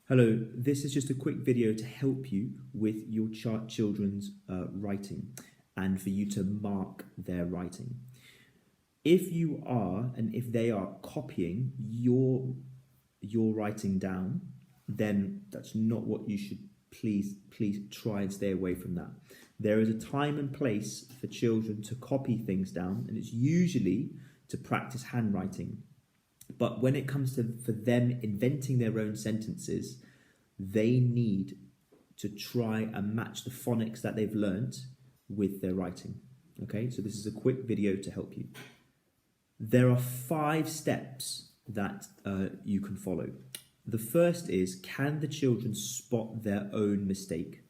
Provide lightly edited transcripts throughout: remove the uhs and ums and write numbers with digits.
Hello, this is just a quick video to help you with your children's writing and for you to mark their writing. If you are and if they are copying your writing down, then that's not what you should. Please try and stay away from that. There is a time and place for children to copy things down, and it's usually to practice handwriting. But when it comes to for them inventing their own sentences, they need to try and match the phonics that they've learnt with their writing. Okay, so this is a quick video to help you. There are 5 steps that you can follow. The first is, can the children spot their own mistake?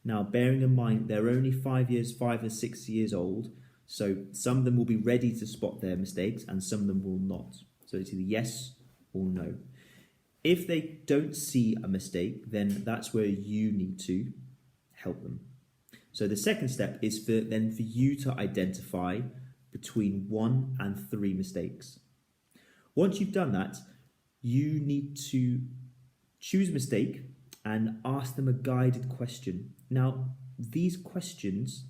Now, bearing in mind they're only 5 or 6 years old, so some of them will be ready to spot their mistakes and some of them will not. So it's either yes or no. If they don't see a mistake, then that's where you need to help them. So the second step is for you to identify between 1 and 3 mistakes. Once you've done that, you need to choose a mistake and ask them a guided question. Now, these questions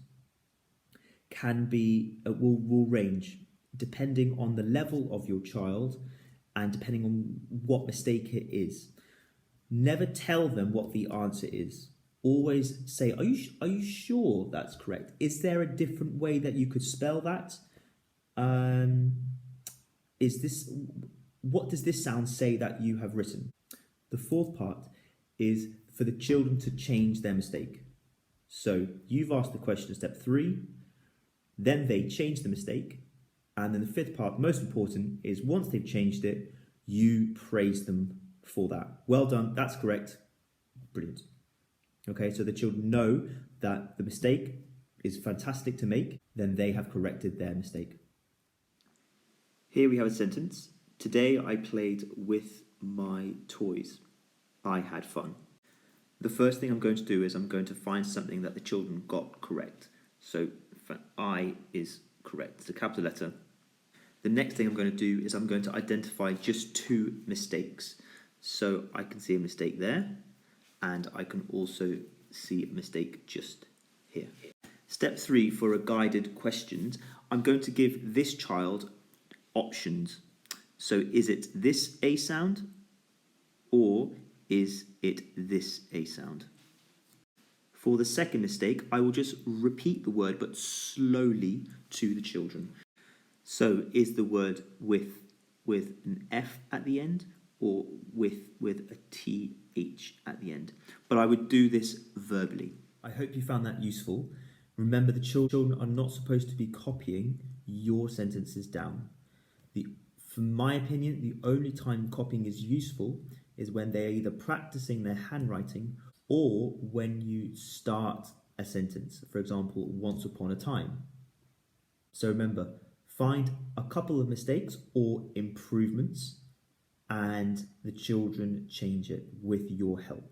can be will range depending on the level of your child and depending on what mistake it is. Never tell them what the answer is. Always say, are you sure that's correct? Is there a different way that you could spell that? What does this sound say that you have written? The fourth part is for the children to change their mistake. So you've asked the question in step 3, then they change the mistake, and then the 5th part, most important, is once they've changed it, you praise them for that. Well done, that's correct, brilliant. Okay, so the children know that the mistake is fantastic to make, then they have corrected their mistake. Here we have a sentence. Today I played with my toys. I had fun. The first thing I'm going to do is I'm going to find something that the children got correct. So I is correct, it's a capital letter. The next thing I'm going to do is I'm going to identify just 2 mistakes. So I can see a mistake there, and I can also see a mistake just here. Step 3, for a guided questions, I'm going to give this child options. So is it this A sound, or is it this A sound? For the second mistake, I will just repeat the word but slowly to the children. So is the word with an F at the end, or with a TH at the end? But I would do this verbally. I hope you found that useful. Remember, the children are not supposed to be copying your sentences down. From my opinion, the only time copying is useful is when they're either practicing their handwriting or when you start a sentence. For example, once upon a time. So remember, find a couple of mistakes or improvements and the children change it with your help.